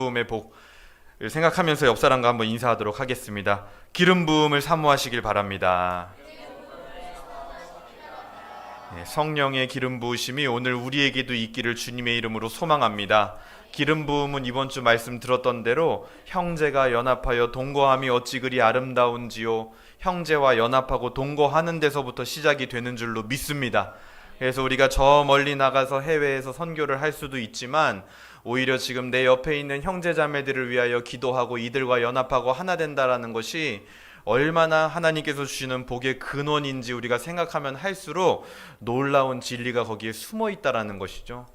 부음의 복을 생각하면서 옆 사람과 한번 인사하도록 하겠습니다. 기름 부음을 사모하시길 바랍니다. 성령의 기름 부으심이 오늘 우리에게도 있기를 주님의 이름으로 소망합니다. 기름 부음은 이번 주 말씀 들었던 대로 형제가 연합하여 동거함이 어찌 그리 아름다운지요, 형제와 연합하고 동거하는 데서부터 시작이 되는 줄로 믿습니다. 그래서 우리가 저 멀리 나가서 해외에서 선교를 할 수도 있지만 오히려 지금 내 옆에 있는 형제자매들을 위하여 기도하고 이들과 연합하고 하나 된다라는 것이 얼마나 하나님께서 주시는 복의 근원인지 우리가 생각하면 할수록 놀라운 진리가 거기에 숨어 있다라는 것이죠.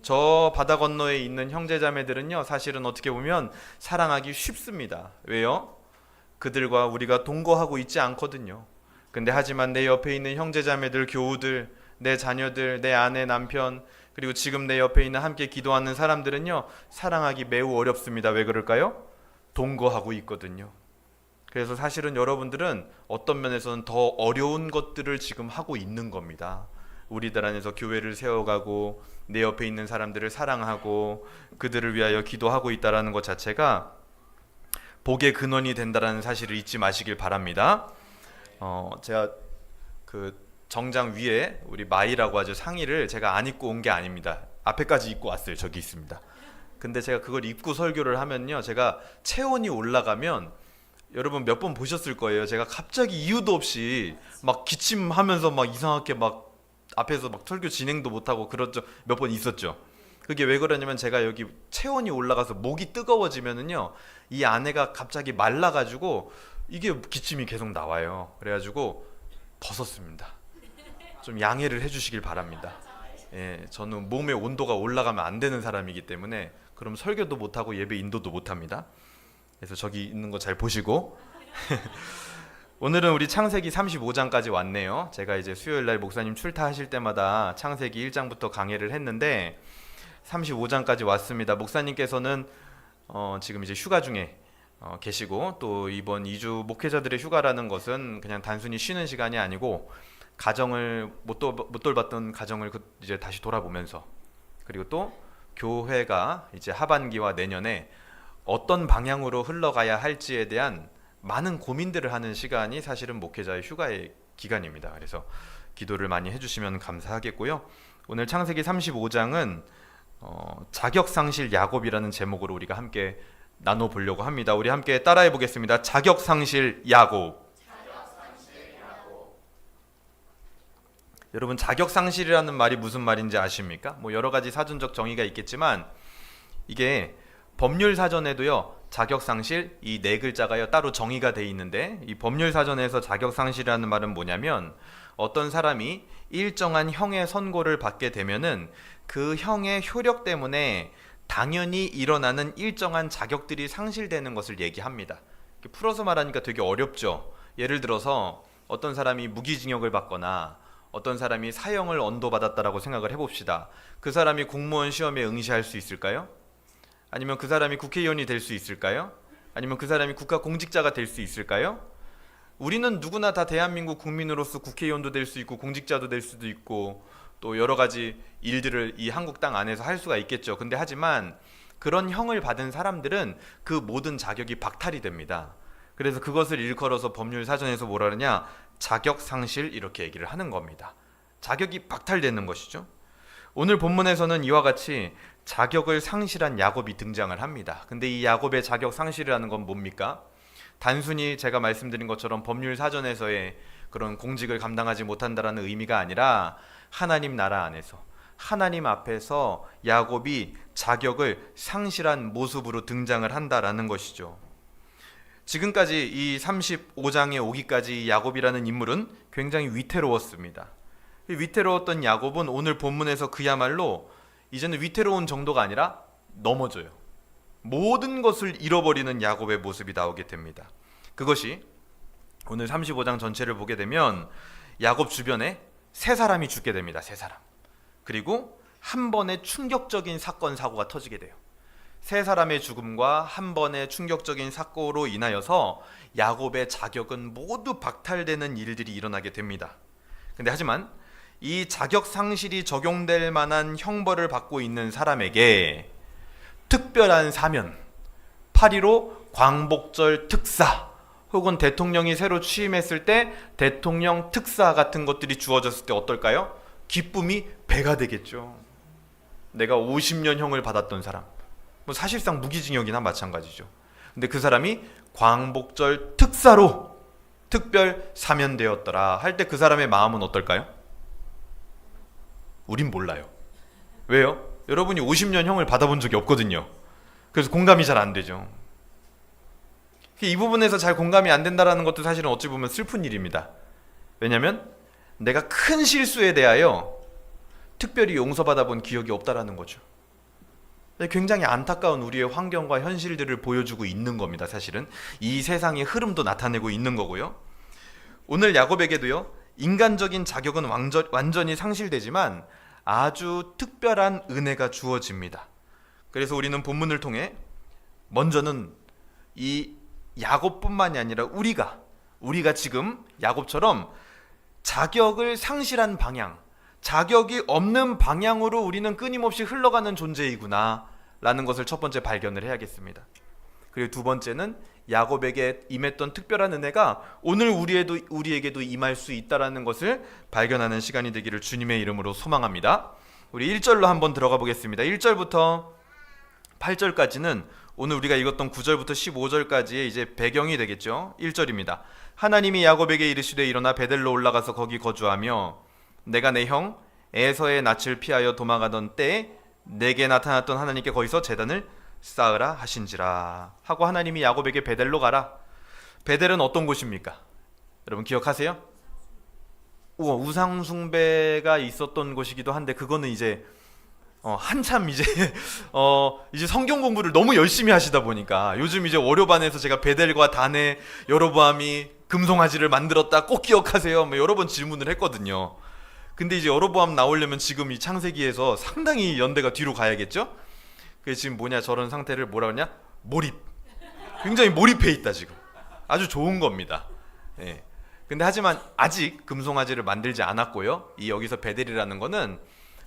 저 바다 건너에 있는 형제자매들은요, 사실은 어떻게 보면 사랑하기 쉽습니다. 왜요? 그들과 우리가 동거하고 있지 않거든요. 근데 하지만 내 옆에 있는 형제자매들, 교우들, 내 자녀들, 내 아내, 남편, 그리고 지금 내 옆에 있는 함께 기도하는 사람들은요, 사랑하기 매우 어렵습니다. 왜 그럴까요? 동거하고 있거든요. 그래서 사실은 여러분들은 어떤 면에서는 더 어려운 것들을 지금 하고 있는 겁니다. 우리들 안에서 교회를 세워가고 내 옆에 있는 사람들을 사랑하고 그들을 위하여 기도하고 있다는 것 자체가 복의 근원이 된다는 사실을 잊지 마시길 바랍니다. 제가 그 정장 위에 우리 마이라고 하죠, 상의를 제가 안 입고 온 게 아닙니다. 앞에까지 입고 왔어요. 저기 있습니다. 근데 제가 그걸 입고 설교를 하면요, 제가 체온이 올라가면 여러분 몇 번 보셨을 거예요. 제가 갑자기 이유도 없이 막 기침하면서 막 이상하게 막 앞에서 막 설교 진행도 못하고 그런 적 몇 번 있었죠. 그게 왜 그러냐면 제가 여기 체온이 올라가서 목이 뜨거워지면은요, 이 안에가 갑자기 말라가지고 이게 기침이 계속 나와요. 그래가지고 벗었습니다. 좀 양해를 해주시길 바랍니다. 예, 저는 몸의 온도가 올라가면 안 되는 사람이기 때문에 그럼 설교도 못하고 예배 인도도 못합니다. 그래서 저기 있는 거 잘 보시고 오늘은 우리 창세기 35장까지 왔네요. 제가 이제 수요일날 목사님 출타하실 때마다 창세기 1장부터 강해를 했는데 35장까지 왔습니다. 목사님께서는 지금 이제 휴가 중에 계시고, 또 이번 2주 목회자들의 휴가라는 것은 그냥 단순히 쉬는 시간이 아니고 가정을 못 돌봤던 가정을 이제 다시 돌아보면서, 그리고 또 교회가 이제 하반기와 내년에 어떤 방향으로 흘러가야 할지에 대한 많은 고민들을 하는 시간이 사실은 목회자의 휴가의 기간입니다. 그래서 기도를 많이 해주시면 감사하겠고요. 오늘 창세기 35장은 자격상실 야곱이라는 제목으로 우리가 함께 나눠보려고 합니다. 우리 함께 따라해 보겠습니다. 자격상실 야곱. 여러분, 자격상실이라는 말이 무슨 말인지 아십니까? 뭐 여러 가지 사전적 정의가 있겠지만 이게 법률 사전에도요, 자격상실 이 네 글자가요 따로 정의가 돼 있는데, 이 법률 사전에서 자격상실이라는 말은 뭐냐면 어떤 사람이 일정한 형의 선고를 받게 되면은 그 형의 효력 때문에 당연히 일어나는 일정한 자격들이 상실되는 것을 얘기합니다. 풀어서 말하니까 되게 어렵죠. 예를 들어서 어떤 사람이 무기징역을 받거나 어떤 사람이 사형을 언도받았다라고 생각을 해봅시다. 그 사람이 공무원 시험에 응시할 수 있을까요? 아니면 그 사람이 국회의원이 될 수 있을까요? 아니면 그 사람이 국가공직자가 될 수 있을까요? 우리는 누구나 다 대한민국 국민으로서 국회의원도 될 수 있고 공직자도 될 수도 있고 또 여러 가지 일들을 이 한국 땅 안에서 할 수가 있겠죠. 근데 하지만 그런 형을 받은 사람들은 그 모든 자격이 박탈이 됩니다. 그래서 그것을 일컬어서 법률 사전에서 뭐라 그러냐, 자격상실 이렇게 얘기를 하는 겁니다. 자격이 박탈되는 것이죠. 오늘 본문에서는 이와 같이 자격을 상실한 야곱이 등장을 합니다. 근데 이 야곱의 자격 상실이라는 건 뭡니까? 단순히 제가 말씀드린 것처럼 법률 사전에서의 그런 공직을 감당하지 못한다라는 의미가 아니라 하나님 나라 안에서 하나님 앞에서 야곱이 자격을 상실한 모습으로 등장을 한다라는 것이죠. 지금까지 이 35장에 오기까지 야곱이라는 인물은 굉장히 위태로웠습니다. 위태로웠던 야곱은 오늘 본문에서 그야말로 이제는 위태로운 정도가 아니라 넘어져요. 모든 것을 잃어버리는 야곱의 모습이 나오게 됩니다. 그것이 오늘 35장 전체를 보게 되면 야곱 주변에 세 사람이 죽게 됩니다. 세 사람. 그리고 한 번의 충격적인 사건 사고가 터지게 돼요. 세 사람의 죽음과 한 번의 충격적인 사고로 인하여서 야곱의 자격은 모두 박탈되는 일들이 일어나게 됩니다. 근데 하지만 이 자격 상실이 적용될 만한 형벌을 받고 있는 사람에게 특별한 사면, 8.15 광복절 특사, 혹은 대통령이 새로 취임했을 때 대통령 특사 같은 것들이 주어졌을 때 어떨까요? 기쁨이 배가 되겠죠. 내가 50년형을 받았던 사람, 뭐 사실상 무기징역이나 마찬가지죠. 근데 그 사람이 광복절 특사로 특별 사면되었더라 할 때 그 사람의 마음은 어떨까요? 우린 몰라요. 왜요? 여러분이 50년형을 받아본 적이 없거든요. 그래서 공감이 잘 안 되죠. 이 부분에서 잘 공감이 안 된다는 것도 사실은 어찌 보면 슬픈 일입니다. 왜냐하면 내가 큰 실수에 대하여 특별히 용서받아 본 기억이 없다라는 거죠. 굉장히 안타까운 우리의 환경과 현실들을 보여주고 있는 겁니다. 사실은 이 세상의 흐름도 나타내고 있는 거고요. 오늘 야곱에게도요, 인간적인 자격은 완전히 상실되지만 아주 특별한 은혜가 주어집니다. 그래서 우리는 본문을 통해 먼저는 이 야곱뿐만이 아니라 우리가 지금 야곱처럼 자격을 상실한 방향, 자격이 없는 방향으로 우리는 끊임없이 흘러가는 존재이구나 라는 것을 첫 번째 발견을 해야겠습니다. 그리고 두 번째는 야곱에게 임했던 특별한 은혜가 오늘 우리에게도 임할 수 있다는 것을 발견하는 시간이 되기를 주님의 이름으로 소망합니다. 우리 1절로 한번 들어가 보겠습니다. 1절부터 8절까지는 오늘 우리가 읽었던 9절부터 15절까지의 이제 배경이 되겠죠. 1절입니다. 하나님이 야곱에게 이르시되 일어나 베델로 올라가서 거기 거주하며 내가 내 형 에서의 낯을 피하여 도망가던 때에 내게 나타났던 하나님께 거기서 제단을 쌓으라 하신지라 하고 하나님이 야곱에게 베델로 가라. 베델은 어떤 곳입니까? 여러분 기억하세요? 우상 숭배가 있었던 곳이기도 한데 그거는 이제 한참 이제 성경 공부를 너무 열심히 하시다 보니까 요즘 이제 월요반에서 제가 베델과 단에 여로보암이 금송아지를 만들었다 꼭 기억하세요 뭐 여러 번 질문을 했거든요. 근데 이제 여로보암 나오려면 지금 이 창세기에서 상당히 연대가 뒤로 가야겠죠? 그게 지금 저런 상태를 뭐라 그러냐? 몰입. 굉장히 몰입해 있다 지금. 아주 좋은 겁니다. 예. 근데 하지만 아직 금송아지를 만들지 않았고요. 이 여기서 베델이라는 거는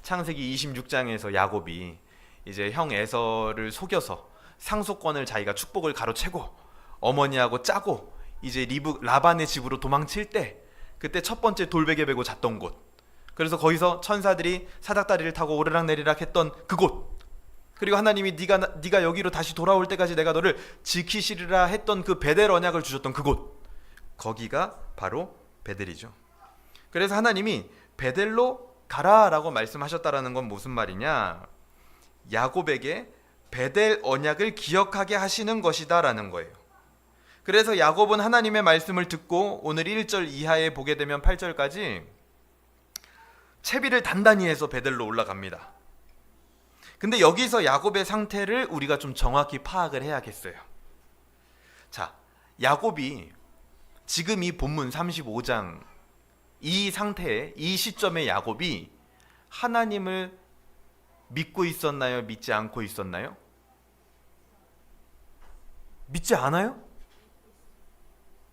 창세기 26장에서 야곱이 이제 형 에서를 속여서 상속권을 자기가 축복을 가로채고 어머니하고 짜고 이제 라반의 집으로 도망칠 때 그때 첫 번째 돌베개 베고 잤던 곳. 그래서 거기서 천사들이 사닥다리를 타고 오르락내리락 했던 그곳. 그리고 하나님이 네가 여기로 다시 돌아올 때까지 내가 너를 지키시리라 했던 그 베델 언약을 주셨던 그곳. 거기가 바로 베델이죠. 그래서 하나님이 베델로 가라라고 말씀하셨다라는 건 무슨 말이냐? 야곱에게 베델 언약을 기억하게 하시는 것이다라는 거예요. 그래서 야곱은 하나님의 말씀을 듣고 오늘 1절 이하에 보게 되면 8절까지 채비를 단단히 해서 베델로 올라갑니다. 근데 여기서 야곱의 상태를 우리가 좀 정확히 파악을 해야겠어요. 자, 야곱이 지금 이 본문 35장 이 상태에 이 시점에 야곱이 하나님을 믿고 있었나요? 믿지 않고 있었나요? 믿지 않아요?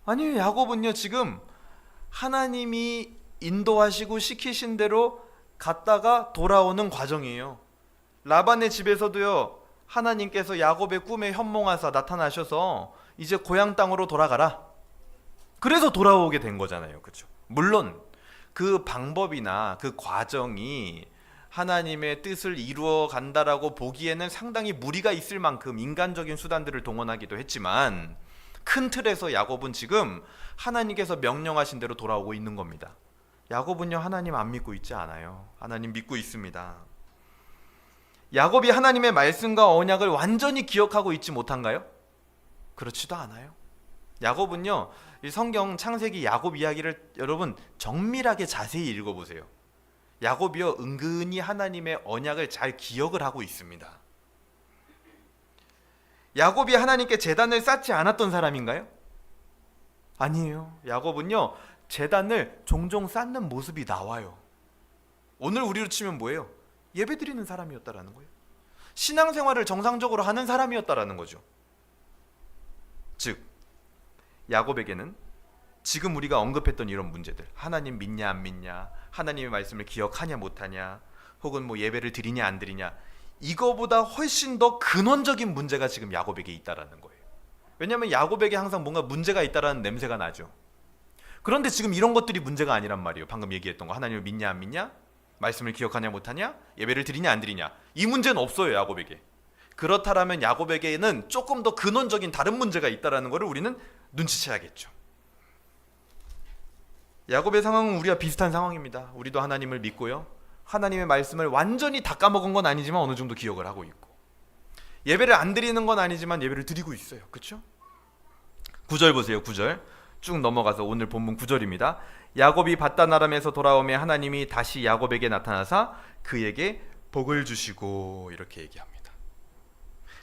아니요. 야곱은요 지금 하나님이 인도하시고 시키신 대로 갔다가 돌아오는 과정이에요. 라반의 집에서도요 하나님께서 야곱의 꿈에 현몽하사 나타나셔서 이제 고향 땅으로 돌아가라. 그래서 돌아오게 된 거잖아요. 그렇죠? 물론 그 방법이나 그 과정이 하나님의 뜻을 이루어 간다라고 보기에는 상당히 무리가 있을 만큼 인간적인 수단들을 동원하기도 했지만 큰 틀에서 야곱은 지금 하나님께서 명령하신 대로 돌아오고 있는 겁니다. 야곱은요 하나님 안 믿고 있지 않아요. 하나님 믿고 있습니다. 야곱이 하나님의 말씀과 언약을 완전히 기억하고 있지 못한가요? 그렇지도 않아요. 야곱은요 이 성경 창세기 야곱 이야기를 여러분 정밀하게 자세히 읽어보세요. 야곱이요 은근히 하나님의 언약을 잘 기억을 하고 있습니다. 야곱이 하나님께 제단을 쌓지 않았던 사람인가요? 아니에요. 야곱은요 제단을 종종 쌓는 모습이 나와요. 오늘 우리로 치면 뭐예요? 예배드리는 사람이었다라는 거예요. 신앙생활을 정상적으로 하는 사람이었다라는 거죠. 즉 야곱에게는 지금 우리가 언급했던 이런 문제들, 하나님 믿냐 안 믿냐, 하나님의 말씀을 기억하냐 못하냐, 혹은 예배를 드리냐 안 드리냐, 이거보다 훨씬 더 근원적인 문제가 지금 야곱에게 있다라는 거예요. 왜냐하면 야곱에게 항상 뭔가 문제가 있다라는 냄새가 나죠. 그런데 지금 이런 것들이 문제가 아니란 말이에요. 방금 얘기했던 거, 하나님을 믿냐 안 믿냐, 말씀을 기억하냐 못하냐, 예배를 드리냐 안 드리냐, 이 문제는 없어요, 야곱에게. 그렇다면 야곱에게는 조금 더 근원적인 다른 문제가 있다라는 것을 우리는 눈치채야겠죠. 야곱의 상황은 우리와 비슷한 상황입니다. 우리도 하나님을 믿고요, 하나님의 말씀을 완전히 다 까먹은 건 아니지만 어느 정도 기억을 하고 있고, 예배를 안 드리는 건 아니지만 예배를 드리고 있어요. 그렇죠? 9절 보세요. 9절 쭉 넘어가서 오늘 본문 9절입니다. 야곱이 밧단 아람에서 돌아오며 하나님이 다시 야곱에게 나타나사 그에게 복을 주시고, 이렇게 얘기합니다.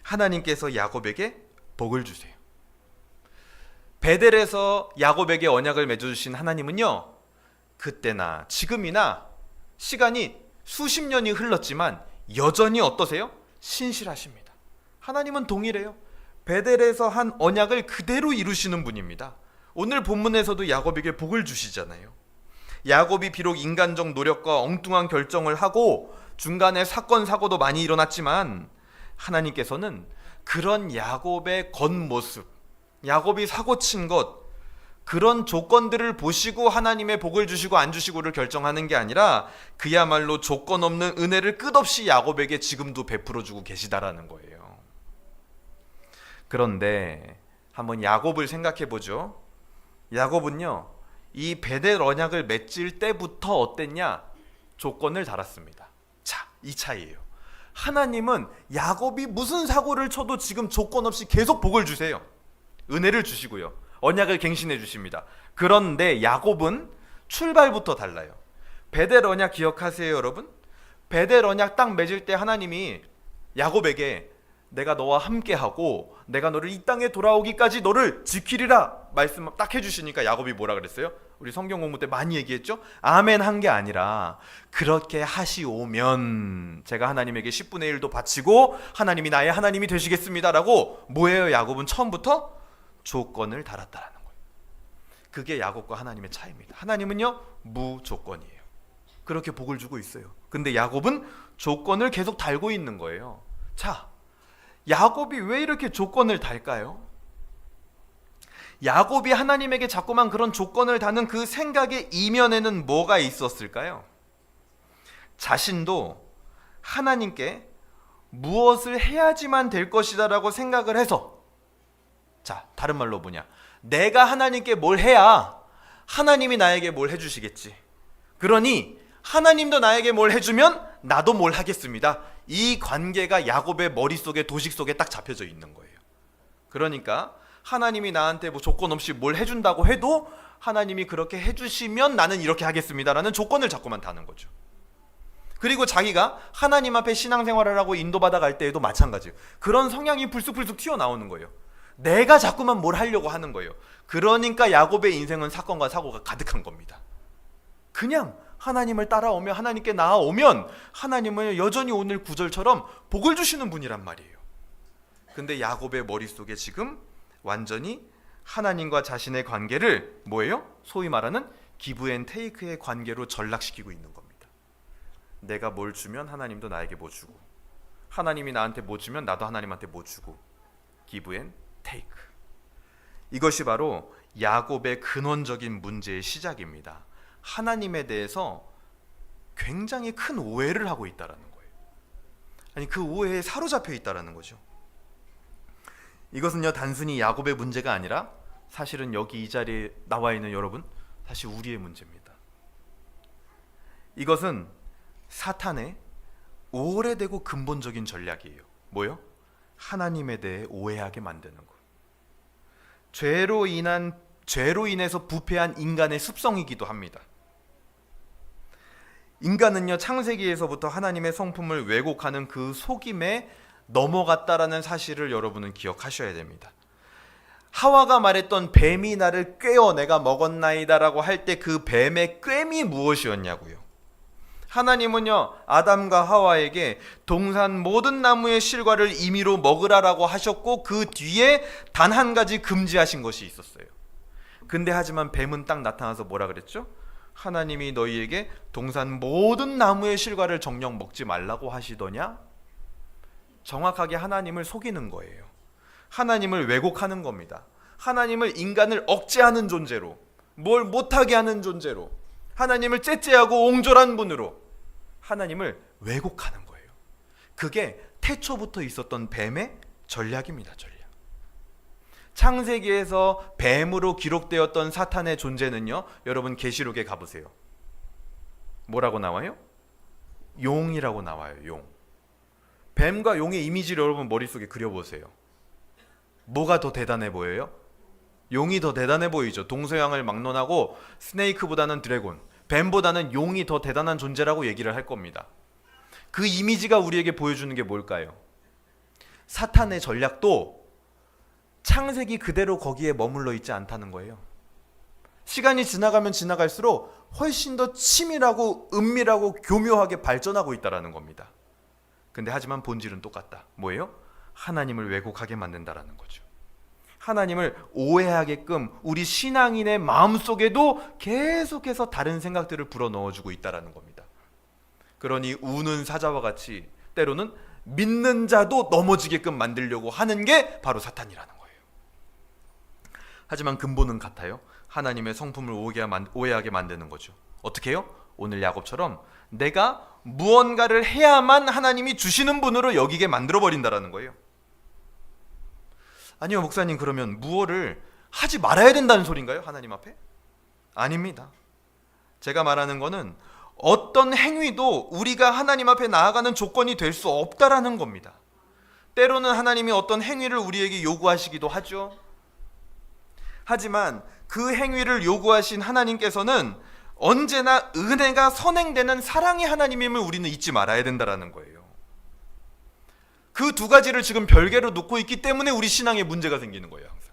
하나님께서 야곱에게 복을 주세요. 베델에서 야곱에게 언약을 맺어주신 하나님은요, 그때나 지금이나 시간이 수십 년이 흘렀지만 여전히 어떠세요? 신실하십니다. 하나님은 동일해요. 베델에서 한 언약을 그대로 이루시는 분입니다. 오늘 본문에서도 야곱에게 복을 주시잖아요. 야곱이 비록 인간적 노력과 엉뚱한 결정을 하고 중간에 사건 사고도 많이 일어났지만 하나님께서는 그런 야곱의 겉모습, 야곱이 사고친 것, 그런 조건들을 보시고 하나님의 복을 주시고 안 주시고를 결정하는 게 아니라 그야말로 조건 없는 은혜를 끝없이 야곱에게 지금도 베풀어 주고 계시다라는 거예요. 그런데 한번 야곱을 생각해 보죠. 야곱은요, 이 베델 언약을 맺을 때부터 어땠냐? 조건을 달았습니다. 자, 이 차이예요. 하나님은 야곱이 무슨 사고를 쳐도 지금 조건 없이 계속 복을 주세요. 은혜를 주시고요, 언약을 갱신해 주십니다. 그런데 야곱은 출발부터 달라요. 베델 언약 기억하세요, 여러분? 베델 언약 딱 맺을 때 하나님이 야곱에게 내가 너와 함께하고 내가 너를 이 땅에 돌아오기까지 너를 지키리라 말씀 딱 해주시니까 야곱이 뭐라 그랬어요? 우리 성경 공부 때 많이 얘기했죠? 아멘 한 게 아니라 그렇게 하시오면 제가 하나님에게 10분의 1도 바치고 하나님이 나의 하나님이 되시겠습니다 라고 뭐예요? 야곱은 처음부터 조건을 달았다라는 거예요. 그게 야곱과 하나님의 차이입니다. 하나님은요, 무조건이에요. 그렇게 복을 주고 있어요. 근데 야곱은 조건을 계속 달고 있는 거예요. 자, 야곱이 왜 이렇게 조건을 달까요? 야곱이 하나님에게 자꾸만 그런 조건을 다는 그 생각의 이면에는 뭐가 있었을까요? 자신도 하나님께 무엇을 해야지만 될 것이다 라고 생각을 해서, 자, 다른 말로 뭐냐, 내가 하나님께 뭘 해야 하나님이 나에게 뭘 해주시겠지, 그러니 하나님도 나에게 뭘 해주면 나도 뭘 하겠습니다. 이 관계가 야곱의 머릿속에, 도식 속에 딱 잡혀져 있는 거예요. 그러니까 하나님이 나한테 뭐 조건 없이 뭘 해준다고 해도 하나님이 그렇게 해주시면 나는 이렇게 하겠습니다라는 조건을 자꾸만 다는 거죠. 그리고 자기가 하나님 앞에 신앙생활을 하고 인도받아 갈 때에도 마찬가지예요. 그런 성향이 불쑥불쑥 튀어나오는 거예요. 내가 자꾸만 뭘 하려고 하는 거예요. 그러니까 야곱의 인생은 사건과 사고가 가득한 겁니다. 그냥 하나님을 따라오며 하나님께 나아오면 하나님은 여전히 오늘 9절처럼 복을 주시는 분이란 말이에요. 근데 야곱의 머릿속에 지금 완전히 하나님과 자신의 관계를 뭐예요? 소위 말하는 기브 앤 테이크의 관계로 전락시키고 있는 겁니다. 내가 뭘 주면 하나님도 나에게 뭐 주고, 하나님이 나한테 뭐 주면 나도 하나님한테 뭐 주고, 기브 앤 테이크. 이것이 바로 야곱의 근원적인 문제의 시작입니다. 하나님에 대해서 굉장히 큰 오해를 하고 있다라는 거예요. 아니, 그 오해에 사로잡혀 있다라는 거죠. 이것은요, 단순히 야곱의 문제가 아니라 사실은 여기 이 자리에 나와 있는 여러분, 사실 우리의 문제입니다. 이것은 사탄의 오래되고 근본적인 전략이에요. 뭐요? 하나님에 대해 오해하게 만드는 거. 죄로 인해서 부패한 인간의 습성이기도 합니다. 인간은요, 창세기에서부터 하나님의 성품을 왜곡하는 그 속임에 넘어갔다라는 사실을 여러분은 기억하셔야 됩니다. 하와가 말했던 뱀이 나를 꿰어 내가 먹었나이다라고 할 때 그 뱀의 꿰이 무엇이었냐고요. 하나님은요, 아담과 하와에게 동산 모든 나무의 실과를 임의로 먹으라라고 하셨고 그 뒤에 단 한 가지 금지하신 것이 있었어요. 근데 하지만 뱀은 딱 나타나서 뭐라 그랬죠? 하나님이 너희에게 동산 모든 나무의 실과를 정녕 먹지 말라고 하시더냐? 정확하게 하나님을 속이는 거예요. 하나님을 왜곡하는 겁니다. 하나님을 인간을 억제하는 존재로, 뭘 못하게 하는 존재로, 하나님을 째째하고 옹졸한 분으로 하나님을 왜곡하는 거예요. 그게 태초부터 있었던 뱀의 전략입니다. 전략. 창세기에서 뱀으로 기록되었던 사탄의 존재는요, 여러분 계시록에 가보세요. 뭐라고 나와요? 용이라고 나와요. 용. 뱀과 용의 이미지를 여러분 머릿속에 그려보세요. 뭐가 더 대단해 보여요? 용이 더 대단해 보이죠. 동서양을 막론하고 스네이크보다는 드래곤, 뱀보다는 용이 더 대단한 존재라고 얘기를 할 겁니다. 그 이미지가 우리에게 보여주는 게 뭘까요? 사탄의 전략도 창세기 그대로 거기에 머물러 있지 않다는 거예요. 시간이 지나가면 지나갈수록 훨씬 더 치밀하고 은밀하고 교묘하게 발전하고 있다는 겁니다. 근데 하지만 본질은 똑같다. 뭐예요? 하나님을 왜곡하게 만든다라는 거죠. 하나님을 오해하게끔 우리 신앙인의 마음속에도 계속해서 다른 생각들을 불어넣어주고 있다는 겁니다. 그러니 우는 사자와 같이 때로는 믿는 자도 넘어지게끔 만들려고 하는 게 바로 사탄이라는 거예요. 하지만 근본은 같아요. 하나님의 성품을 오해하게 만드는 거죠. 어떻게 해요? 오늘 야곱처럼 내가 무언가를 해야만 하나님이 주시는 분으로 여기게 만들어버린다는 거예요. 아니요, 목사님, 그러면 무엇을 하지 말아야 된다는 소린가요? 하나님 앞에? 아닙니다. 제가 말하는 거는 어떤 행위도 우리가 하나님 앞에 나아가는 조건이 될 수 없다라는 겁니다. 때로는 하나님이 어떤 행위를 우리에게 요구하시기도 하죠. 하지만 그 행위를 요구하신 하나님께서는 언제나 은혜가 선행되는 사랑의 하나님임을 우리는 잊지 말아야 된다는 거예요. 그 두 가지를 지금 별개로 놓고 있기 때문에 우리 신앙에 문제가 생기는 거예요. 항상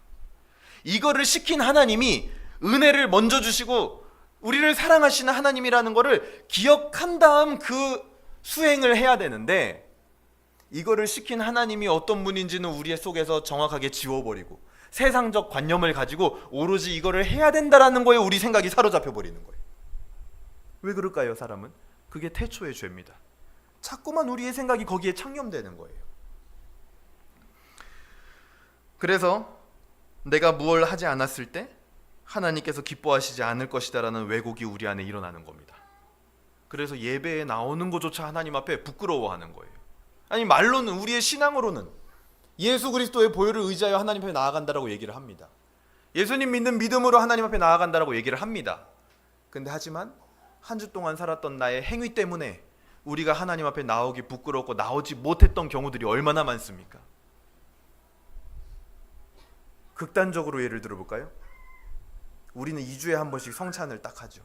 이거를 시킨 하나님이 은혜를 먼저 주시고 우리를 사랑하시는 하나님이라는 거를 기억한 다음 그 수행을 해야 되는데, 이거를 시킨 하나님이 어떤 분인지는 우리 속에서 정확하게 지워버리고 세상적 관념을 가지고 오로지 이거를 해야 된다라는 거에 우리 생각이 사로잡혀 버리는 거예요. 왜 그럴까요? 사람은 그게 태초의 죄입니다. 자꾸만 우리의 생각이 거기에 창념되는 거예요. 그래서 내가 무엇을 하지 않았을 때 하나님께서 기뻐하시지 않을 것이다라는 왜곡이 우리 안에 일어나는 겁니다. 그래서 예배에 나오는 것조차 하나님 앞에 부끄러워하는 거예요. 아니, 말로는, 우리의 신앙으로는 예수 그리스도의 보혈을 의지하여 하나님 앞에 나아간다라고 얘기를 합니다. 예수님 믿는 믿음으로 하나님 앞에 나아간다라고 얘기를 합니다. 근데 하지만 한 주 동안 살았던 나의 행위 때문에 우리가 하나님 앞에 나오기 부끄럽고 나오지 못했던 경우들이 얼마나 많습니까? 극단적으로 예를 들어볼까요? 우리는 2주에 한 번씩 성찬을 딱 하죠.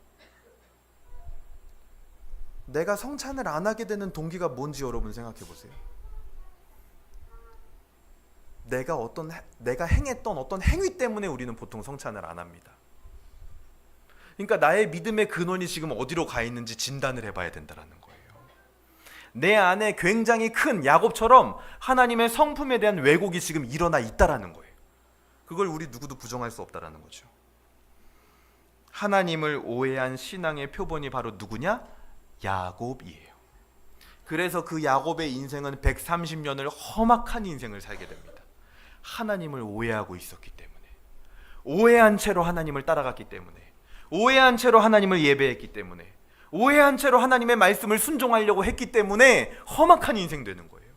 내가 성찬을 안 하게 되는 동기가 뭔지 여러분 생각해 보세요. 내가 행했던 어떤 행위 때문에 우리는 보통 성찬을 안 합니다. 그러니까 나의 믿음의 근원이 지금 어디로 가 있는지 진단을 해봐야 된다는 거예요. 내 안에 굉장히 큰 야곱처럼 하나님의 성품에 대한 왜곡이 지금 일어나 있다라는 거예요. 그걸 우리 누구도 부정할 수 없다라는 거죠. 하나님을 오해한 신앙의 표본이 바로 누구냐? 야곱이에요. 그래서 그 야곱의 인생은 130년을 험악한 인생을 살게 됩니다. 하나님을 오해하고 있었기 때문에, 오해한 채로 하나님을 따라갔기 때문에, 오해한 채로 하나님을 예배했기 때문에, 오해한 채로 하나님의 말씀을 순종하려고 했기 때문에 험악한 인생 되는 거예요.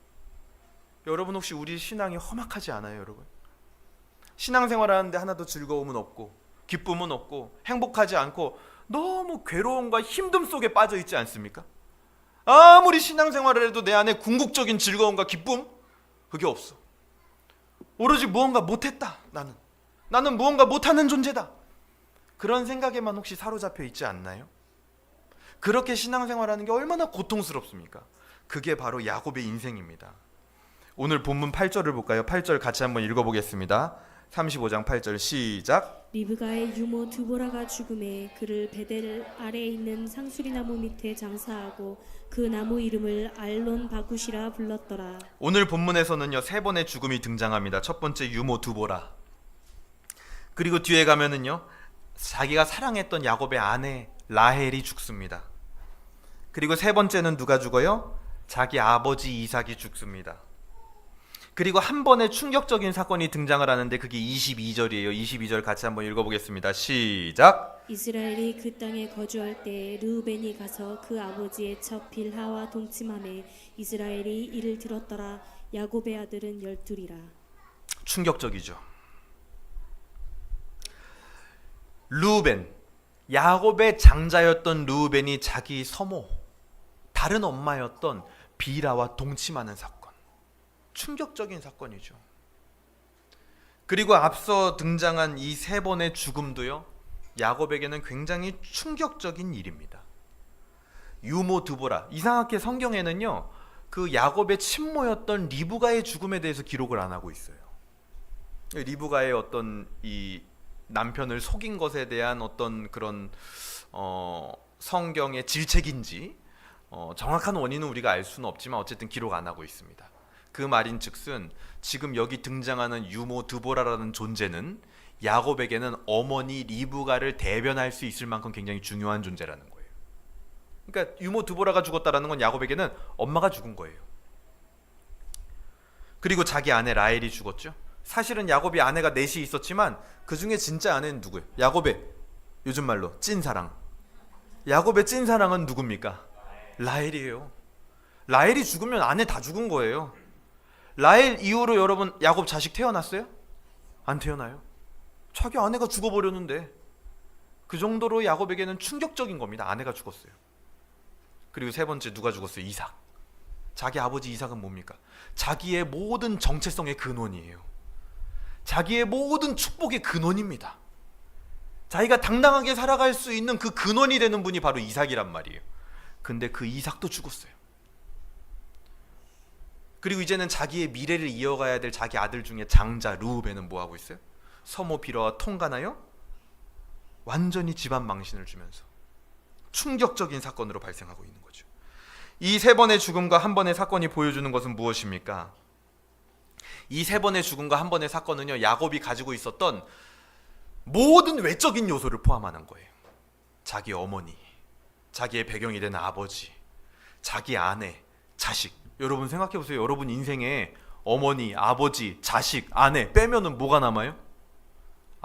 여러분, 혹시 우리 신앙이 험악하지 않아요? 여러분, 신앙생활하는데 하나도 즐거움은 없고 기쁨은 없고 행복하지 않고 너무 괴로움과 힘듦 속에 빠져 있지 않습니까? 아무리 신앙생활을 해도 내 안에 궁극적인 즐거움과 기쁨, 그게 없어. 오로지 무언가 못했다. 나는 무언가 못하는 존재다. 그런 생각에만 혹시 사로잡혀 있지 않나요? 그렇게 신앙생활하는 게 얼마나 고통스럽습니까? 그게 바로 야곱의 인생입니다. 오늘 본문 8절을 볼까요? 8절 같이 한번 읽어보겠습니다. 35장 8절 시작. 리브가의 유모 드보라가 죽음에 그를 베델 아래에 있는 상수리나무 밑에 장사하고 그 나무 이름을 알론 바굿이라 불렀더라. 오늘 본문에서는요, 세 번의 죽음이 등장합니다. 첫 번째 유모 드보라, 그리고 뒤에 가면은요, 자기가 사랑했던 야곱의 아내 라헬이 죽습니다. 그리고 세 번째는 누가 죽어요? 자기 아버지 이삭이 죽습니다. 그리고 한 번에 충격적인 사건이 등장을 하는데 그게 22절이에요. 22절 같이 한번 읽어보겠습니다. 시작. 이스라엘이 그 땅에 거주할 때 르우벤이 가서 그 아버지의 첩 빌하와 동침함에 이스라엘이 이를 들었더라. 야곱의 아들은 12이라. 충격적이죠. 르우벤, 야곱의 장자였던 르우벤이 자기 서모, 다른 엄마였던 빌하와 동침하는 사건. 충격적인 사건이죠. 그리고 앞서 등장한 이 세 번의 죽음도요, 야곱에게는 굉장히 충격적인 일입니다. 유모 드보라, 이상하게 성경에는요 그 야곱의 친모였던 리브가의 죽음에 대해서 기록을 안 하고 있어요. 리브가의 어떤 이 남편을 속인 것에 대한 어떤 그런 성경의 질책인지 정확한 원인은 우리가 알 수는 없지만 어쨌든 기록 안 하고 있습니다. 그 말인즉슨 지금 여기 등장하는 유모 드보라라는 존재는 야곱에게는 어머니 리브가를 대변할 수 있을 만큼 굉장히 중요한 존재라는 거예요. 그러니까 유모 드보라가 죽었다라는 건 야곱에게는 엄마가 죽은 거예요. 그리고 자기 아내 라헬이 죽었죠. 사실은 야곱이 아내가 넷이 있었지만 그 중에 진짜 아내는 누구예요? 야곱의 요즘 말로 찐사랑. 야곱의 찐사랑은 누굽니까? 라헬이에요. 라헬이 죽으면 아내 다 죽은 거예요. 라헬 이후로 여러분 야곱 자식 태어났어요? 안 태어나요. 자기 아내가 죽어버렸는데 그 정도로 야곱에게는 충격적인 겁니다. 아내가 죽었어요. 그리고 세 번째 누가 죽었어요? 이삭. 자기 아버지 이삭은 뭡니까? 자기의 모든 정체성의 근원이에요. 자기의 모든 축복의 근원입니다. 자기가 당당하게 살아갈 수 있는 그 근원이 되는 분이 바로 이삭이란 말이에요. 근데 그 이삭도 죽었어요. 그리고 이제는 자기의 미래를 이어가야 될 자기 아들 중에 장자 르우벤은 뭐하고 있어요? 서모 빌하와 통간하여 완전히 집안 망신을 주면서 충격적인 사건으로 발생하고 있는 거죠. 이 세 번의 죽음과 한 번의 사건이 보여주는 것은 무엇입니까? 이 세 번의 죽음과 한 번의 사건은요, 야곱이 가지고 있었던 모든 외적인 요소를 포함하는 거예요. 자기 어머니, 자기의 배경이 되는 아버지, 자기 아내, 자식. 여러분 생각해 보세요. 여러분 인생에 어머니, 아버지, 자식, 아내 빼면은 뭐가 남아요?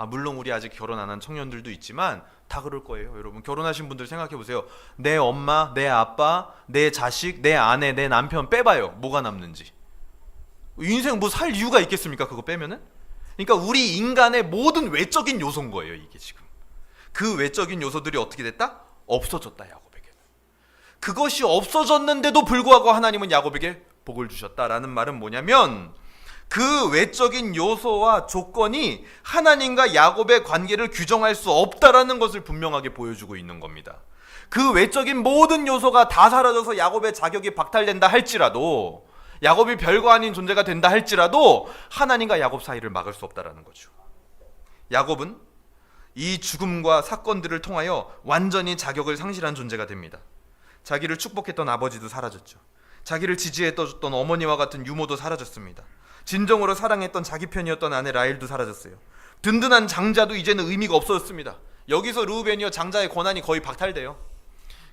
물론 우리 아직 결혼 안 한 청년들도 있지만 다 그럴 거예요. 여러분 결혼하신 분들 생각해 보세요. 내 엄마, 내 아빠, 내 자식, 내 아내, 내 남편 빼봐요. 뭐가 남는지. 인생 뭐 살 이유가 있겠습니까? 그거 빼면은? 그러니까 우리 인간의 모든 외적인 요소인 거예요. 이게 지금 그 외적인 요소들이 어떻게 됐다? 없어졌다. 야곱에게는. 그것이 없어졌는데도 불구하고 하나님은 야곱에게 복을 주셨다라는 말은 뭐냐면 그 외적인 요소와 조건이 하나님과 야곱의 관계를 규정할 수 없다라는 것을 분명하게 보여주고 있는 겁니다. 그 외적인 모든 요소가 다 사라져서 야곱의 자격이 박탈된다 할지라도, 야곱이 별거 아닌 존재가 된다 할지라도 하나님과 야곱 사이를 막을 수 없다라는 거죠. 야곱은 이 죽음과 사건들을 통하여 완전히 자격을 상실한 존재가 됩니다. 자기를 축복했던 아버지도 사라졌죠. 자기를 지지해줬던 어머니와 같은 유모도 사라졌습니다. 진정으로 사랑했던 자기 편이었던 아내 라헬도 사라졌어요. 든든한 장자도 이제는 의미가 없어졌습니다. 여기서 르우벤이요, 장자의 권한이 거의 박탈돼요.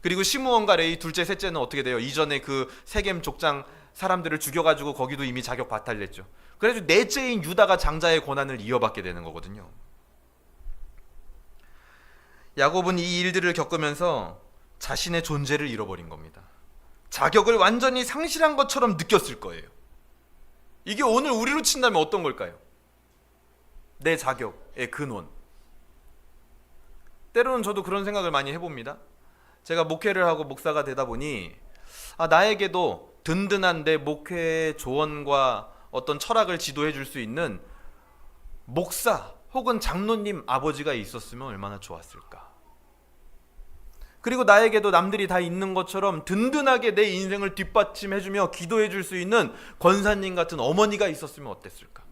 그리고 시므온과 레위 둘째 셋째는 어떻게 돼요? 이전에 그 세겜 족장 사람들을 죽여가지고 거기도 이미 자격 박탈됐죠. 그래서 넷째인 유다가 장자의 권한을 이어받게 되는 거거든요. 야곱은 이 일들을 겪으면서 자신의 존재를 잃어버린 겁니다. 자격을 완전히 상실한 것처럼 느꼈을 거예요. 이게 오늘 우리로 친다면 어떤 걸까요? 내 자격의 근원. 때로는 저도 그런 생각을 많이 해봅니다. 제가 목회를 하고 목사가 되다 보니 나에게도 든든한 내 목회의 조언과 어떤 철학을 지도해 줄 수 있는 목사 혹은 장로님 아버지가 있었으면 얼마나 좋았을까. 그리고 나에게도 남들이 다 있는 것처럼 든든하게 내 인생을 뒷받침해주며 기도해 줄 수 있는 권사님 같은 어머니가 있었으면 어땠을까.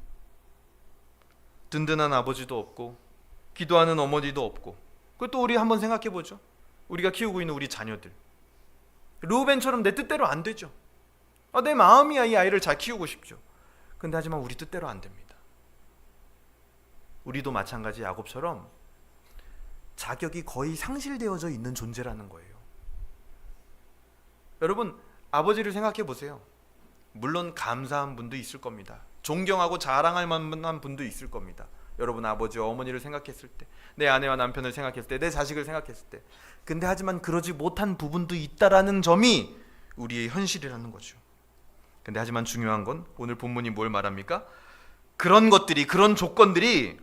든든한 아버지도 없고 기도하는 어머니도 없고. 그것도 우리 한번 생각해 보죠. 우리가 키우고 있는 우리 자녀들, 르우벤처럼 내 뜻대로 안 되죠. 내 마음이야 이 아이를 잘 키우고 싶죠. 근데 하지만 우리 뜻대로 안 됩니다. 우리도 마찬가지 야곱처럼 자격이 거의 상실되어져 있는 존재라는 거예요. 여러분 아버지를 생각해 보세요. 물론 감사한 분도 있을 겁니다. 존경하고 자랑할 만한 분도 있을 겁니다. 여러분 아버지와 어머니를 생각했을 때, 내 아내와 남편을 생각했을 때, 내 자식을 생각했을 때. 근데 하지만 그러지 못한 부분도 있다라는 점이 우리의 현실이라는 거죠. 근데 하지만 중요한 건 오늘 본문이 뭘 말합니까? 그런 것들이, 그런 조건들이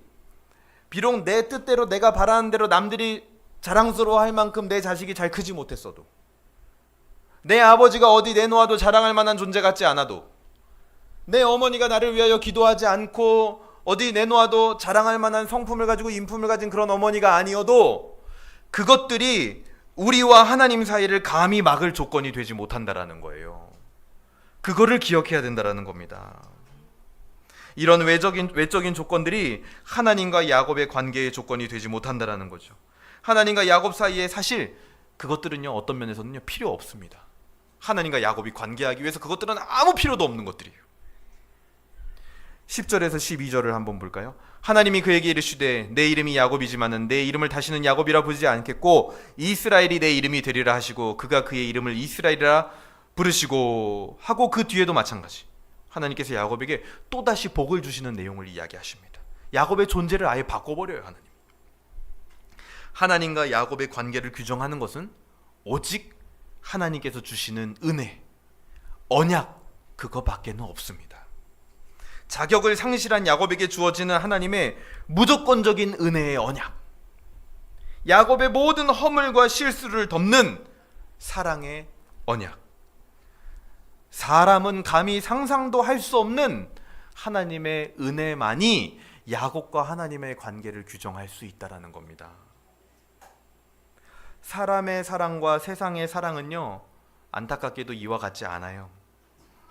비록 내 뜻대로 내가 바라는 대로 남들이 자랑스러워할 만큼 내 자식이 잘 크지 못했어도, 내 아버지가 어디 내놓아도 자랑할 만한 존재 같지 않아도, 내 어머니가 나를 위하여 기도하지 않고 어디 내놓아도 자랑할 만한 성품을 가지고 인품을 가진 그런 어머니가 아니어도 그것들이 우리와 하나님 사이를 감히 막을 조건이 되지 못한다라는 거예요. 그거를 기억해야 된다라는 겁니다. 이런 외적인 조건들이 하나님과 야곱의 관계의 조건이 되지 못한다라는 거죠. 하나님과 야곱 사이에 사실 그것들은요, 어떤 면에서는요, 필요 없습니다. 하나님과 야곱이 관계하기 위해서 그것들은 아무 필요도 없는 것들이에요. 10절에서 12절을 한번 볼까요? 하나님이 그에게 이르시되 내 이름이 야곱이지만은 내 이름을 다시는 야곱이라 부르지 않겠고 이스라엘이 내 이름이 되리라 하시고 그가 그의 이름을 이스라엘이라 부르시고 하고, 그 뒤에도 마찬가지. 하나님께서 야곱에게 또다시 복을 주시는 내용을 이야기하십니다. 야곱의 존재를 아예 바꿔버려요. 하나님. 하나님과 야곱의 관계를 규정하는 것은 오직 하나님께서 주시는 은혜, 언약, 그거밖에는 없습니다. 자격을 상실한 야곱에게 주어지는 하나님의 무조건적인 은혜의 언약, 야곱의 모든 허물과 실수를 덮는 사랑의 언약, 사람은 감히 상상도 할 수 없는 하나님의 은혜만이 야곱과 하나님의 관계를 규정할 수 있다는 겁니다. 사람의 사랑과 세상의 사랑은요, 안타깝게도 이와 같지 않아요.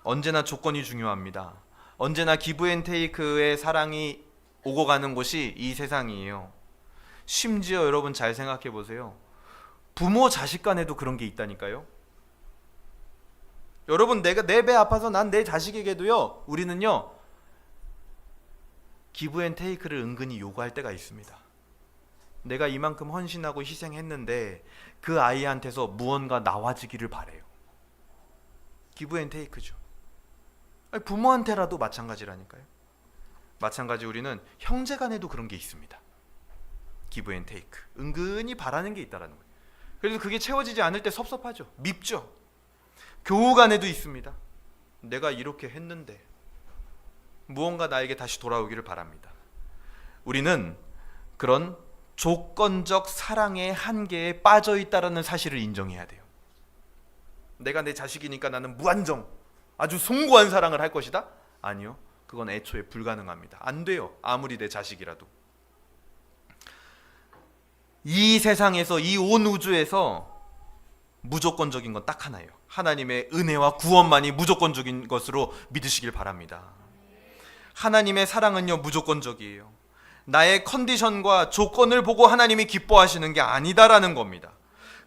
언제나 조건이 중요합니다. 언제나 기브앤테이크의 사랑이 오고 가는 곳이 이 세상이에요. 심지어 여러분 잘 생각해 보세요. 부모 자식 간에도 그런 게 있다니까요. 여러분, 내가 내 배 아파서 난 내 자식에게도요, 우리는요, 기브앤테이크를 은근히 요구할 때가 있습니다. 내가 이만큼 헌신하고 희생했는데 그 아이한테서 무언가 나와지기를 바래요. 기브앤테이크죠. 부모한테라도 마찬가지라니까요. 마찬가지 우리는 형제간에도 그런 게 있습니다. 기브앤테이크, 은근히 바라는 게 있다라는 거예요. 그래서 그게 채워지지 않을 때 섭섭하죠. 밉죠. 교우 간에도 있습니다. 내가 이렇게 했는데 무언가 나에게 다시 돌아오기를 바랍니다. 우리는 그런 조건적 사랑의 한계에 빠져 있다라는 사실을 인정해야 돼요. 내가 내 자식이니까 나는 무한정 아주 숭고한 사랑을 할 것이다? 아니요. 그건 애초에 불가능합니다. 안 돼요. 아무리 내 자식이라도. 이 세상에서, 이 온 우주에서 무조건적인 건 딱 하나예요. 하나님의 은혜와 구원만이 무조건적인 것으로 믿으시길 바랍니다. 하나님의 사랑은요, 무조건적이에요. 나의 컨디션과 조건을 보고 하나님이 기뻐하시는 게 아니다라는 겁니다.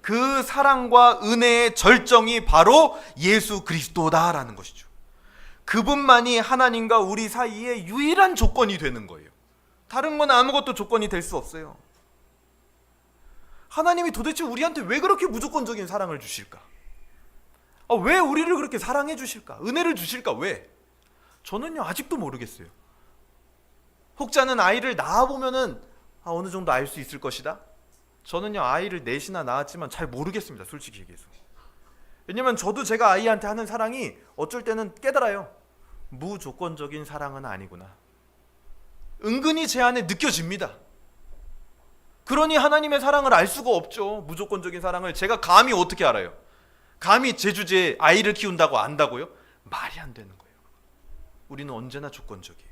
그 사랑과 은혜의 절정이 바로 예수 그리스도다라는 것이죠. 그분만이 하나님과 우리 사이의 유일한 조건이 되는 거예요. 다른 건 아무것도 조건이 될 수 없어요. 하나님이 도대체 우리한테 왜 그렇게 무조건적인 사랑을 주실까? 왜 우리를 그렇게 사랑해 주실까? 은혜를 주실까? 왜? 저는요, 아직도 모르겠어요. 혹자는 아이를 낳아보면은 어느 정도 알 수 있을 것이다. 저는요, 아이를 넷이나 낳았지만 잘 모르겠습니다. 솔직히 얘기해서. 왜냐면 저도 제가 아이한테 하는 사랑이 어쩔 때는 깨달아요. 무조건적인 사랑은 아니구나. 은근히 제 안에 느껴집니다. 그러니 하나님의 사랑을 알 수가 없죠. 무조건적인 사랑을 제가 감히 어떻게 알아요? 감히 제 주제에 아이를 키운다고 안다고요? 말이 안 되는 거예요. 우리는 언제나 조건적이에요.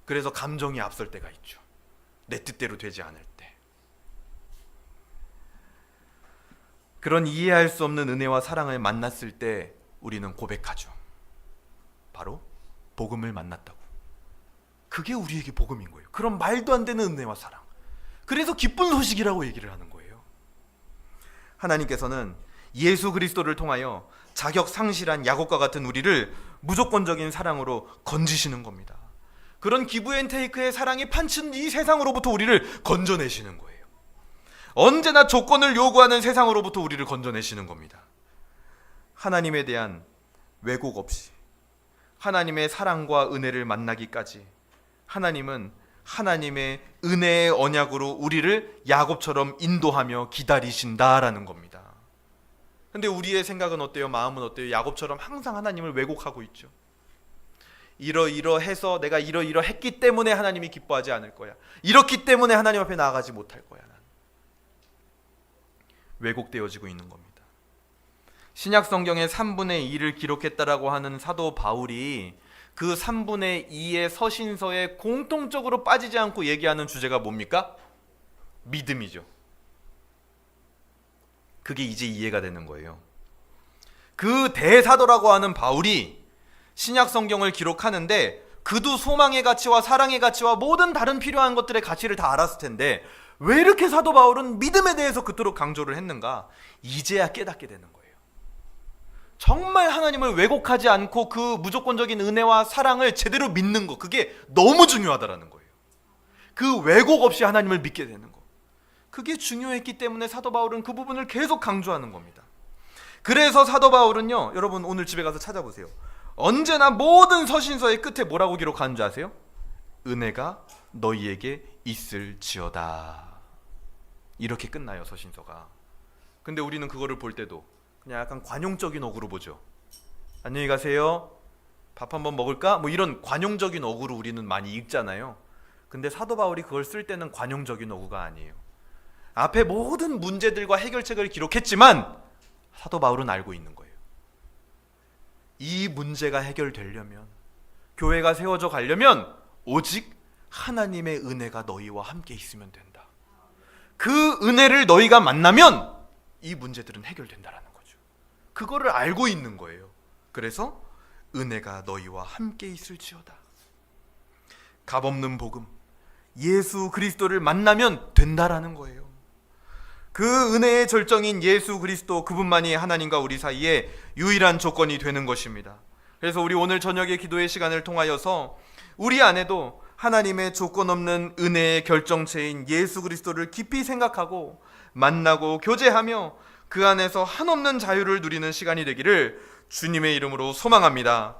그래서 감정이 앞설 때가 있죠. 내 뜻대로 되지 않을 때. 그런 이해할 수 없는 은혜와 사랑을 만났을 때 우리는 고백하죠. 바로 복음을 만났다고. 그게 우리에게 복음인 거예요. 그런 말도 안 되는 은혜와 사랑. 그래서 기쁜 소식이라고 얘기를 하는 거예요. 하나님께서는 예수 그리스도를 통하여 자격 상실한 야곱과 같은 우리를 무조건적인 사랑으로 건지시는 겁니다. 그런 기브앤테이크의 사랑이 판친 이 세상으로부터 우리를 건져내시는 거예요. 언제나 조건을 요구하는 세상으로부터 우리를 건져내시는 겁니다. 하나님에 대한 왜곡 없이, 하나님의 사랑과 은혜를 만나기까지 하나님은 하나님의 은혜의 언약으로 우리를 야곱처럼 인도하며 기다리신다라는 겁니다. 근데 우리의 생각은 어때요? 마음은 어때요? 야곱처럼 항상 하나님을 왜곡하고 있죠. 이러이러해서 내가 이러이러했기 때문에 하나님이 기뻐하지 않을 거야. 이렇기 때문에 하나님 앞에 나아가지 못할 거야. 왜곡되어지고 있는 겁니다. 신약 성경의 3분의 2를 기록했다라고 하는 사도 바울이 그 3분의 2의 서신서에 공통적으로 빠지지 않고 얘기하는 주제가 뭡니까? 믿음이죠. 그게 이제 이해가 되는 거예요. 그 대사도라고 하는 바울이 신약 성경을 기록하는데 그도 소망의 가치와 사랑의 가치와 모든 다른 필요한 것들의 가치를 다 알았을 텐데 왜 이렇게 사도 바울은 믿음에 대해서 그토록 강조를 했는가? 이제야 깨닫게 되는 거예요. 정말 하나님을 왜곡하지 않고 그 무조건적인 은혜와 사랑을 제대로 믿는 거, 그게 너무 중요하다라는 거예요. 그 왜곡 없이 하나님을 믿게 되는 거, 그게 중요했기 때문에 사도 바울은 그 부분을 계속 강조하는 겁니다. 그래서 사도 바울은요, 여러분 오늘 집에 가서 찾아보세요. 언제나 모든 서신서의 끝에 뭐라고 기록하는 줄 아세요? 은혜가 너희에게 있을지어다. 이렇게 끝나요, 서신서가. 근데 우리는 그거를 볼 때도 그냥 약간 관용적인 어구로 보죠. 안녕히 가세요, 밥 한번 먹을까? 뭐 이런 관용적인 어구로 우리는 많이 읽잖아요. 근데 사도 바울이 그걸 쓸 때는 관용적인 어구가 아니에요. 앞에 모든 문제들과 해결책을 기록했지만 사도 바울은 알고 있는 거예요. 이 문제가 해결되려면, 교회가 세워져 가려면 오직 하나님의 은혜가 너희와 함께 있으면 된다. 그 은혜를 너희가 만나면 이 문제들은 해결된다라는 거죠. 그거를 알고 있는 거예요. 그래서 은혜가 너희와 함께 있을지어다. 값없는 복음, 예수 그리스도를 만나면 된다라는 거예요. 그 은혜의 절정인 예수 그리스도, 그분만이 하나님과 우리 사이에 유일한 조건이 되는 것입니다. 그래서 우리 오늘 저녁의 기도의 시간을 통하여서 우리 안에도 하나님의 조건 없는 은혜의 결정체인 예수 그리스도를 깊이 생각하고 만나고 교제하며 그 안에서 한없는 자유를 누리는 시간이 되기를 주님의 이름으로 소망합니다.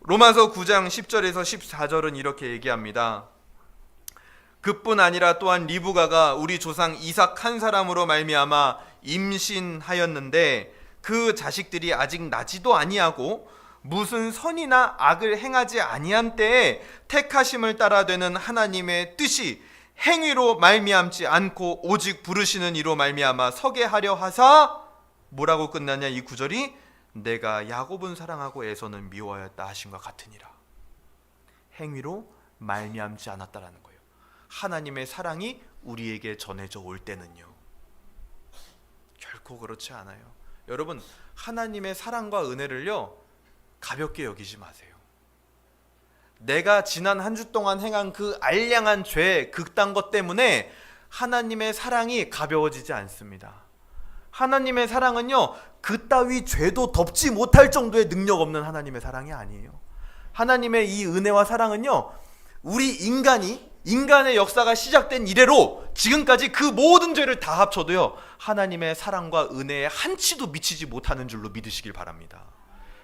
로마서 9장 10절에서 14절은 이렇게 얘기합니다. 그뿐 아니라 또한 리브가가 우리 조상 이삭 한 사람으로 말미암아 임신하였는데 그 자식들이 아직 나지도 아니하고 무슨 선이나 악을 행하지 아니한 때에 택하심을 따라 되는 하나님의 뜻이 행위로 말미암지 않고 오직 부르시는 이로 말미암아 서게 하려 하사, 뭐라고 끝나냐 이 구절이, 내가 야곱은 사랑하고 에서는 미워하였다 하심과 같으니라. 행위로 말미암지 않았다라는 거예요. 하나님의 사랑이 우리에게 전해져 올 때는요, 결코 그렇지 않아요. 여러분, 하나님의 사랑과 은혜를요 가볍게 여기지 마세요. 내가 지난 한 주 동안 행한 그 알량한 죄, 그딴 것 때문에 하나님의 사랑이 가벼워지지 않습니다. 하나님의 사랑은요 그따위 죄도 덮지 못할 정도의 능력 없는 하나님의 사랑이 아니에요. 하나님의 이 은혜와 사랑은요, 우리 인간의 역사가 시작된 이래로 지금까지 그 모든 죄를 다 합쳐도요 하나님의 사랑과 은혜에 한치도 미치지 못하는 줄로 믿으시길 바랍니다.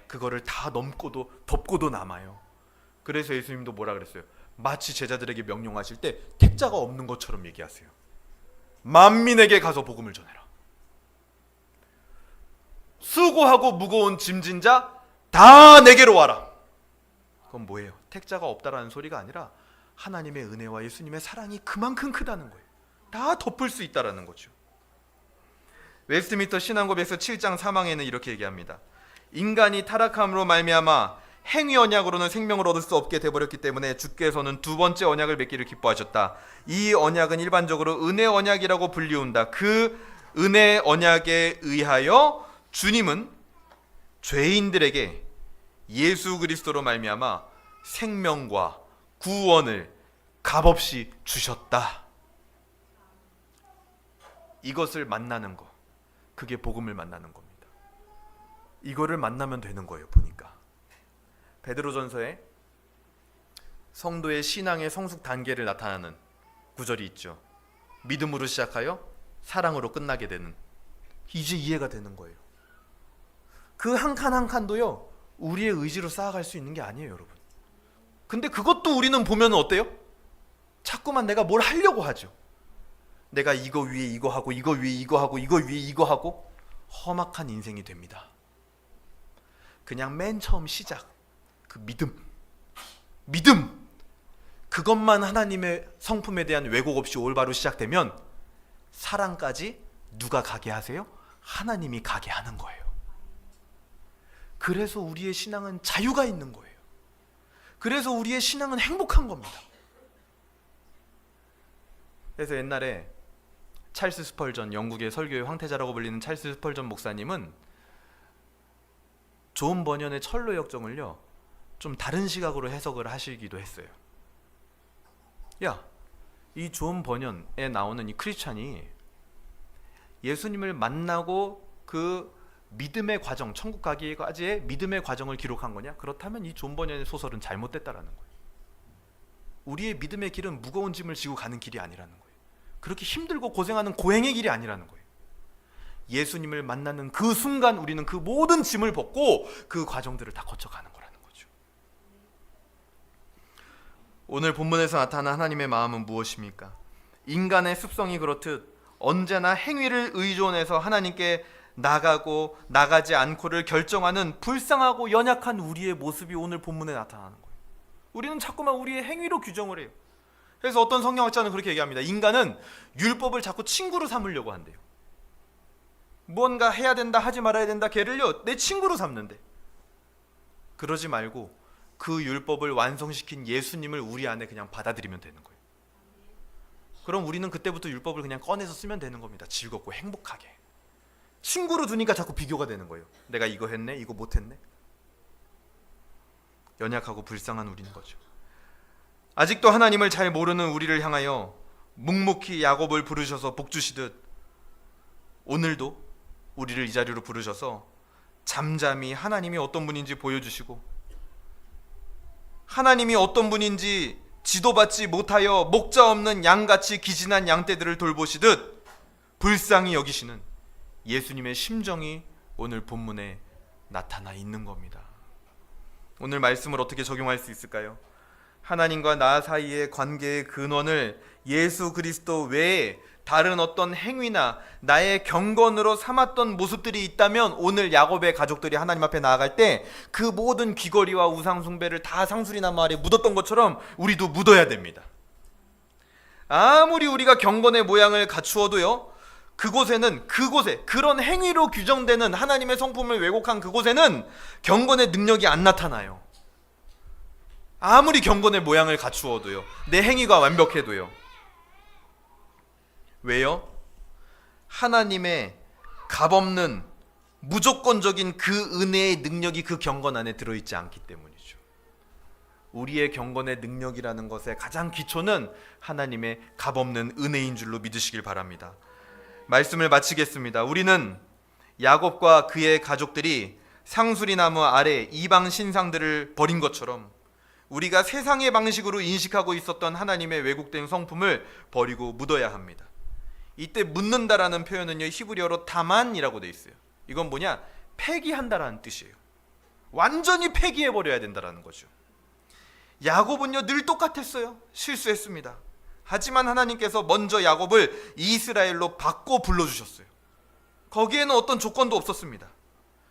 그거를 다 넘고도 덮고도 남아요. 그래서 예수님도 뭐라 그랬어요? 마치 제자들에게 명령하실 때 택자가 없는 것처럼 얘기하세요. 만민에게 가서 복음을 전해라. 수고하고 무거운 짐진 자 다 내게로 와라. 그건 뭐예요? 택자가 없다라는 소리가 아니라 하나님의 은혜와 예수님의 사랑이 그만큼 크다는 거예요. 다 덮을 수 있다라는 거죠. 웨스트민스터 신앙고백서 7장 3항에는 이렇게 얘기합니다. 인간이 타락함으로 말미암아 행위 언약으로는 생명을 얻을 수 없게 되어버렸기 때문에 주께서는 두 번째 언약을 맺기를 기뻐하셨다. 이 언약은 일반적으로 은혜 언약이라고 불리운다. 그 은혜 언약에 의하여 주님은 죄인들에게 예수 그리스도로 말미암아 생명과 구원을 값없이 주셨다. 이것을 만나는 거, 그게 복음을 만나는 겁니다. 이거를 만나면 되는 거예요. 보니까 베드로전서에 성도의 신앙의 성숙 단계를 나타나는 구절이 있죠. 믿음으로 시작하여 사랑으로 끝나게 되는, 이제 이해가 되는 거예요. 그 한 칸 한 칸도요 우리의 의지로 쌓아갈 수 있는 게 아니에요, 여러분. 근데 그것도 우리는 보면 어때요? 자꾸만 내가 뭘 하려고 하죠. 내가 이거 위에 이거 하고 이거 위에 이거 하고 이거 위에 이거 하고 험악한 인생이 됩니다. 그냥 맨 처음 시작, 그 믿음 그것만 하나님의 성품에 대한 왜곡 없이 올바로 시작되면 사랑까지 누가 가게 하세요? 하나님이 가게 하는 거예요. 그래서 우리의 신앙은 자유가 있는 거예요. 그래서 우리의 신앙은 행복한 겁니다. 그래서 옛날에 찰스 스펄전, 영국의 설교의 황태자라고 불리는 찰스 스펄전 목사님은 존 버년의 철로 역정을요 좀 다른 시각으로 해석을 하시기도 했어요. 야, 이 존 버년에 나오는 이 크리스찬이 예수님을 만나고 그 믿음의 과정, 천국 가기까지의 믿음의 과정을 기록한 거냐? 그렇다면 이 존 버년의 소설은 잘못됐다라는 거예요. 우리의 믿음의 길은 무거운 짐을 지고 가는 길이 아니라는 거예요. 그렇게 힘들고 고생하는 고행의 길이 아니라는 거예요. 예수님을 만나는 그 순간 우리는 그 모든 짐을 벗고 그 과정들을 다 거쳐가는 거라는 거죠. 오늘 본문에서 나타난 하나님의 마음은 무엇입니까? 인간의 습성이 그렇듯 언제나 행위를 의존해서 하나님께 나가고 나가지 않고를 결정하는 불쌍하고 연약한 우리의 모습이 오늘 본문에 나타나는 거예요. 우리는 자꾸만 우리의 행위로 규정을 해요. 그래서 어떤 성경학자는 그렇게 얘기합니다. 인간은 율법을 자꾸 친구로 삼으려고 한대요. 무언가 해야 된다 하지 말아야 된다 걔를요 내 친구로 삼는데, 그러지 말고 그 율법을 완성시킨 예수님을 우리 안에 그냥 받아들이면 되는 거예요. 그럼 우리는 그때부터 율법을 그냥 꺼내서 쓰면 되는 겁니다. 즐겁고 행복하게. 친구로 두니까 자꾸 비교가 되는 거예요. 내가 이거 했네, 이거 못했네. 연약하고 불쌍한 우리인 거죠. 아직도 하나님을 잘 모르는 우리를 향하여 묵묵히 야곱을 부르셔서 복주시듯 오늘도 우리를 이 자리로 부르셔서 잠잠히 하나님이 어떤 분인지 보여주시고 하나님이 어떤 분인지 지도받지 못하여 목자 없는 양같이 기진한 양떼들을 돌보시듯 불쌍히 여기시는 예수님의 심정이 오늘 본문에 나타나 있는 겁니다. 오늘 말씀을 어떻게 적용할 수 있을까요? 하나님과 나 사이의 관계의 근원을 예수 그리스도 외에 다른 어떤 행위나 나의 경건으로 삼았던 모습들이 있다면 오늘 야곱의 가족들이 하나님 앞에 나아갈 때 그 모든 귀걸이와 우상 숭배를 다 상수리나무 아래 묻었던 것처럼 우리도 묻어야 됩니다. 아무리 우리가 경건의 모양을 갖추어도요, 그곳에 그런 행위로 규정되는 하나님의 성품을 왜곡한 그곳에는 경건의 능력이 안 나타나요. 아무리 경건의 모양을 갖추어도요, 내 행위가 완벽해도요. 왜요? 하나님의 값없는 무조건적인 그 은혜의 능력이 그 경건 안에 들어있지 않기 때문이죠. 우리의 경건의 능력이라는 것의 가장 기초는 하나님의 값없는 은혜인 줄로 믿으시길 바랍니다. 말씀을 마치겠습니다. 우리는 야곱과 그의 가족들이 상수리나무 아래 이방 신상들을 버린 것처럼 우리가 세상의 방식으로 인식하고 있었던 하나님의 왜곡된 성품을 버리고 묻어야 합니다. 이때 묻는다라는 표현은요, 히브리어로 다만이라고 돼 있어요. 이건 뭐냐? 폐기한다라는 뜻이에요. 완전히 폐기해버려야 된다라는 거죠. 야곱은요 늘 똑같았어요. 실수했습니다. 하지만 하나님께서 먼저 야곱을 이스라엘로 바꿔 불러주셨어요. 거기에는 어떤 조건도 없었습니다.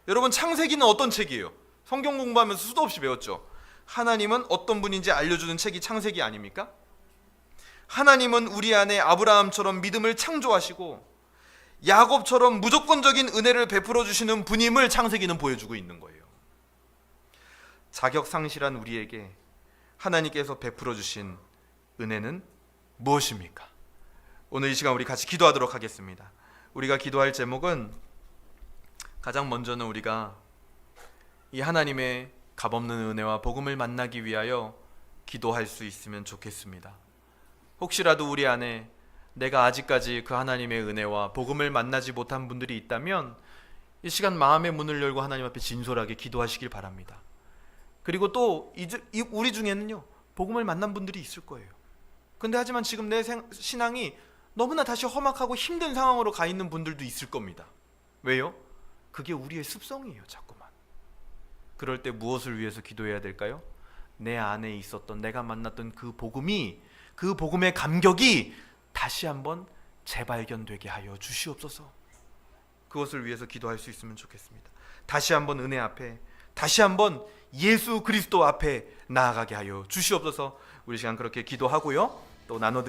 여러분, 창세기는 어떤 책이에요? 성경 공부하면서 수도 없이 배웠죠. 하나님은 어떤 분인지 알려주는 책이 창세기 아닙니까? 하나님은 우리 안에 아브라함처럼 믿음을 창조하시고 야곱처럼 무조건적인 은혜를 베풀어 주시는 분임을 창세기는 보여주고 있는 거예요. 자격 상실한 우리에게 하나님께서 베풀어 주신 은혜는 무엇입니까? 오늘 이 시간 우리 같이 기도하도록 하겠습니다. 우리가 기도할 제목은 가장 먼저는 우리가 이 하나님의 값없는 은혜와 복음을 만나기 위하여 기도할 수 있으면 좋겠습니다. 혹시라도 우리 안에 내가 아직까지 그 하나님의 은혜와 복음을 만나지 못한 분들이 있다면 이 시간 마음의 문을 열고 하나님 앞에 진솔하게 기도하시길 바랍니다. 그리고 또 우리 중에는요 복음을 만난 분들이 있을 거예요. 근데 하지만 지금 내 신앙이 너무나 다시 험악하고 힘든 상황으로 가 있는 분들도 있을 겁니다. 왜요? 그게 우리의 습성이에요. 자꾸만 그럴 때 무엇을 위해서 기도해야 될까요? 내 안에 있었던, 내가 만났던 그 복음이, 그 복음의 감격이 다시 한번 재발견되게 하여 주시옵소서. 그것을 위해서 기도할 수 있으면 좋겠습니다. 다시 한번 은혜 앞에, 다시 한번 예수 그리스도 앞에 나아가게 하여 주시옵소서. 우리 시간 그렇게 기도하고요, 또 나눠